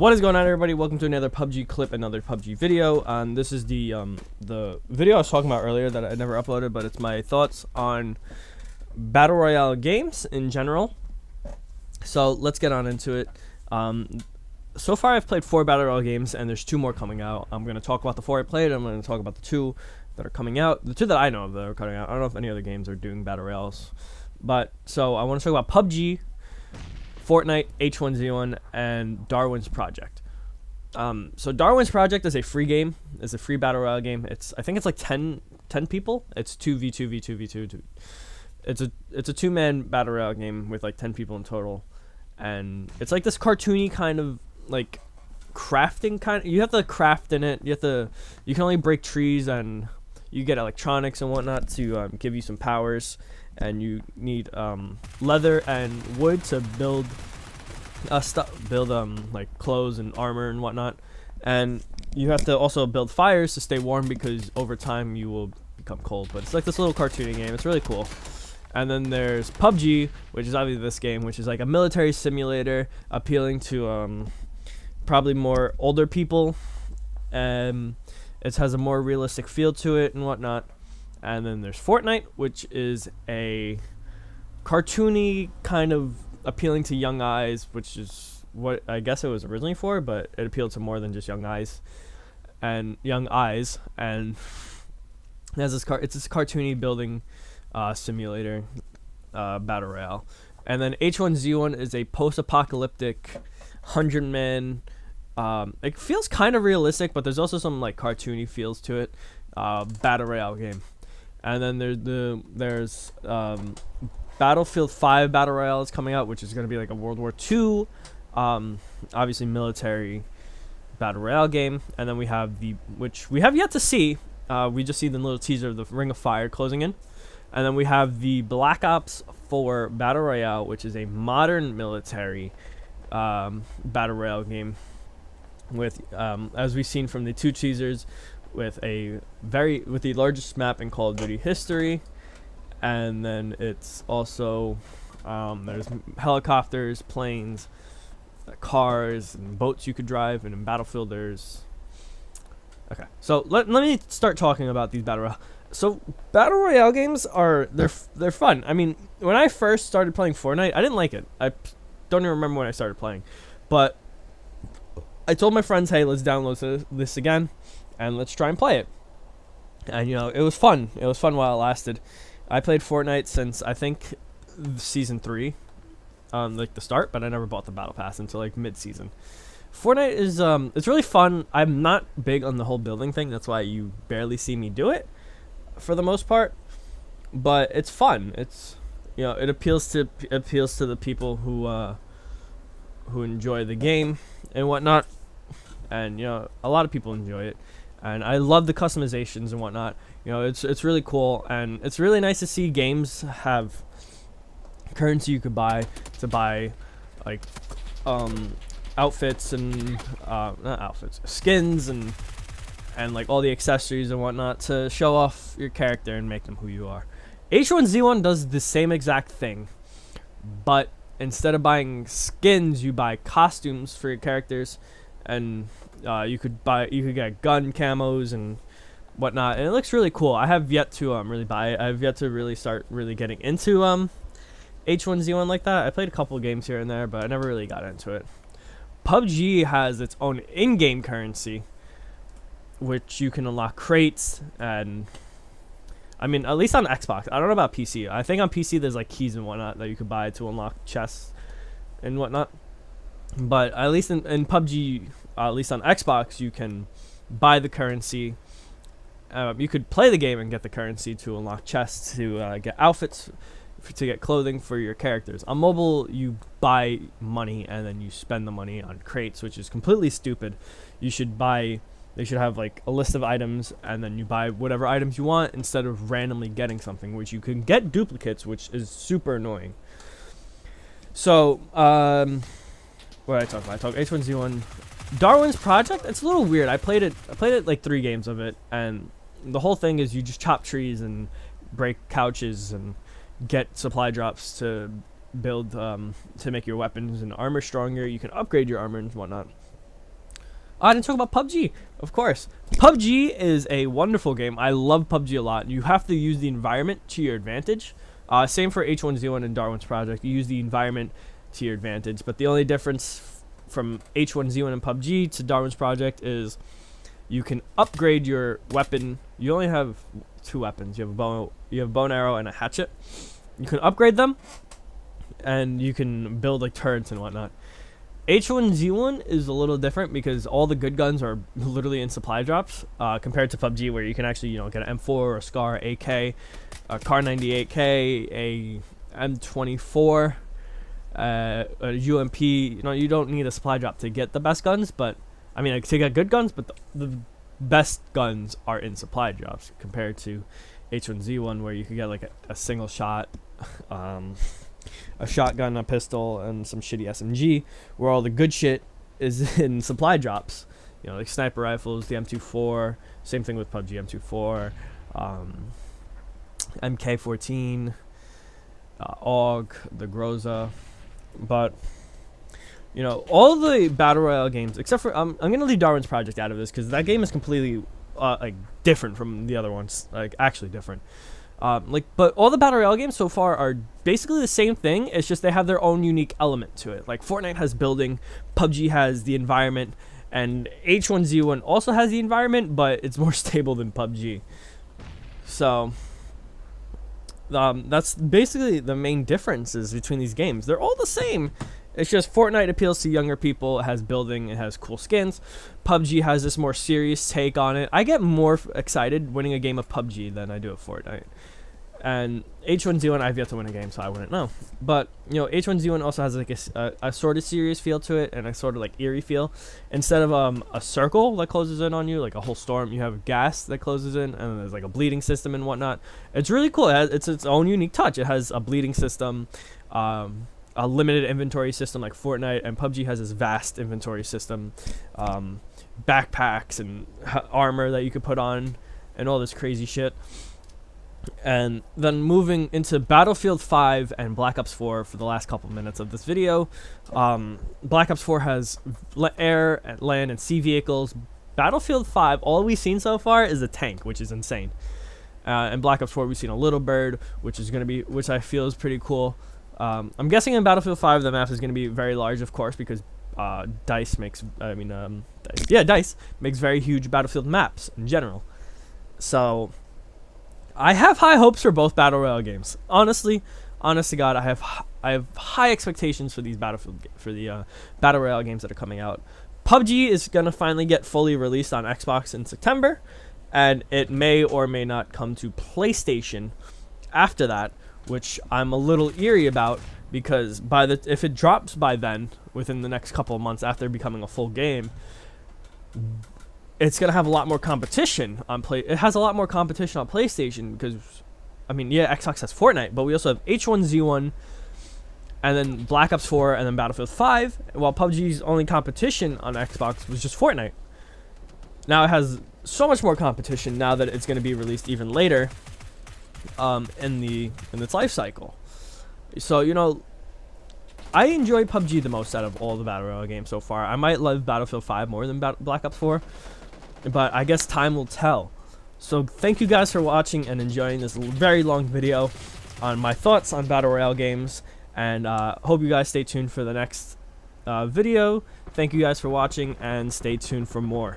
What is going on, everybody? Welcome to another PUBG clip, another PUBG video. This is the video I was talking about earlier that I never uploaded, but it's my thoughts on Battle Royale games in general. So let's get on into it. So far I've played 4 Battle Royale games, and there's 2 more coming out. I'm going to talk about the 4 I played, I'm going to talk about the 2 that are coming out. The 2 that I know of that are coming out. I don't know if any other games are doing Battle Royales. But, so I want to talk about PUBG, Fortnite, H1Z1, and Darwin's Project. So Darwin's Project is a free game. It's a free Battle Royale game. I think it's like 10 people. It's 2v2v2v2. It's a 2-man Battle Royale game with like 10 people in total. And it's like this cartoony kind of like crafting kind. You have to craft in it. You can only break trees, and you get electronics and whatnot to give you some powers. And you need leather and wood to build like clothes and armor and whatnot. And you have to also build fires to stay warm, because over time you will become cold. But it's like this little cartoony game. It's really cool. And then there's PUBG, which is obviously this game, which is like a military simulator appealing to probably more older people. It has a more realistic feel to it and whatnot. And then there's Fortnite, which is a cartoony kind of appealing to young eyes, which is what I guess it was originally for, but it appealed to more than just young eyes. And it has it's this cartoony building simulator Battle Royale. And then H1Z1 is a post-apocalyptic 100-man. It feels kind of realistic, but there's also some like cartoony feels to it. Battle Royale game. And then there's Battlefield 5 Battle Royale is coming out, which is going to be like a World War II, obviously military Battle Royale game. And then we have which we have yet to see. We just see the little teaser of the Ring of Fire closing in. And then we have the Black Ops 4 Battle Royale, which is a modern military Battle Royale game with, as we've seen from the 2 teasers, with the largest map in Call of Duty history. And then it's also there's helicopters, planes, cars, and boats you could drive. And in Battlefield there's so let me start talking about these Battle Royale. So Battle Royale games they're fun. I mean, when I first started playing Fortnite, I didn't like it. I don't even remember when I started playing, but I told my friends, hey, let's download this again and let's try and play it. And it was fun. It was fun while it lasted. I played Fortnite since I think season 3, like the start, but I never bought the battle pass until like mid-season. Fortnite is it's really fun. I'm not big on the whole building thing. That's why you barely see me do it for the most part. But it's fun. It's it appeals to the people who enjoy the game and whatnot. And a lot of people enjoy it. And I love the customizations and whatnot. It's really cool, and it's really nice to see games have currency you could buy to buy like outfits and not outfits, skins and like all the accessories and whatnot to show off your character and make them who you are. H1Z1 does the same exact thing, but instead of buying skins, you buy costumes for your characters. And you could get gun camos and whatnot, and it looks really cool. I have yet to really buy it. I've yet to really start really getting into H1Z1 like that. I played a couple of games here and there, but I never really got into it. PUBG has its own in-game currency, which you can unlock crates, and I mean, at least on Xbox. I don't know about PC. I think on PC there's like keys and whatnot that you could buy to unlock chests and whatnot. But at least in PUBG, at least on Xbox, you can buy the currency. You could play the game and get the currency to unlock chests, to get outfits, to get clothing for your characters. On mobile, you buy money and then you spend the money on crates, which is completely stupid. They should have like a list of items, and then you buy whatever items you want instead of randomly getting something, which you can get duplicates, which is super annoying. So, what did I talk about? I talked H1Z1. Darwin's Project, it's a little weird. I played it like 3 games of it, and the whole thing is you just chop trees and break couches and get supply drops to build to make your weapons and armor stronger. You can upgrade your armor and whatnot. I didn't talk about PUBG, of course. PUBG is a wonderful game. I love PUBG a lot. You have to use the environment to your advantage. Same for H1Z1 and Darwin's Project. You use the environment to your advantage. But the only difference from H1Z1 and PUBG to Darwin's Project is you can upgrade your weapon. You only have 2 weapons. You have a bow and arrow and a hatchet. You can upgrade them, and you can build like turrets and whatnot. H1Z1 is a little different because all the good guns are literally in supply drops compared to PUBG, where you can actually get an M4 or a SCAR, AK, a Kar 98K, a M24, a UMP. You don't need a supply drop to get the best guns, but I mean, to get good guns, but the best guns are in supply drops compared to H1Z1, where you could get like a single shot, a shotgun, a pistol, and some shitty SMG, where all the good shit is in supply drops. Like sniper rifles, the M24, same thing with PUBG, M24, MK14, AUG, the Groza. But all the battle royale games, except for I'm gonna leave Darwin's Project out of this because that game is completely like different from the other ones, like actually different. But all the battle royale games so far are basically the same thing. It's just they have their own unique element to it. Like Fortnite has building, PUBG has the environment, and H1Z1 also has the environment, but it's more stable than PUBG. So that's basically the main differences between these games. They're all the same. It's just Fortnite appeals to younger people. It has building. It has cool skins. PUBG has this more serious take on it. I get more excited winning a game of PUBG than I do of Fortnite. And H1Z1, I've yet to win a game, so I wouldn't know. But, H1Z1 also has like a sort of serious feel to it and a sort of like eerie feel. Instead of a circle that closes in on you, like a whole storm, you have gas that closes in, and there's like a bleeding system and whatnot. It's really cool. It's its own unique touch. It has a bleeding system, a limited inventory system like Fortnite, and PUBG has this vast inventory system, backpacks and armor that you could put on and all this crazy shit. And then moving into Battlefield 5 and Black Ops 4 for the last couple minutes of this video. Black Ops 4 has air, land, and sea vehicles. Battlefield 5, all we've seen so far is a tank, which is insane. And Black Ops 4, we've seen a little bird, which I feel is pretty cool. I'm guessing in Battlefield 5 the map is going to be very large, of course, because DICE makes very huge Battlefield maps in general. So I have high hopes for both battle royale games. Honest to God, I have high expectations for the battle royale games that are coming out. PUBG is gonna finally get fully released on Xbox in September, and it may or may not come to PlayStation after that, which I'm a little eerie about, because if it drops by then, within the next couple of months after becoming a full game, it's gonna have a lot more competition on It has a lot more competition on PlayStation because, Xbox has Fortnite, but we also have H1Z1, and then Black Ops 4, and then Battlefield 5. While PUBG's only competition on Xbox was just Fortnite. Now it has so much more competition now that it's gonna be released even later, in its life cycle. So I enjoy PUBG the most out of all the battle royale games so far. I might love Battlefield 5 more than Black Ops 4. But I guess time will tell. So thank you guys for watching and enjoying this very long video on my thoughts on battle royale games. And hope you guys stay tuned for the next video. Thank you guys for watching, and stay tuned for more.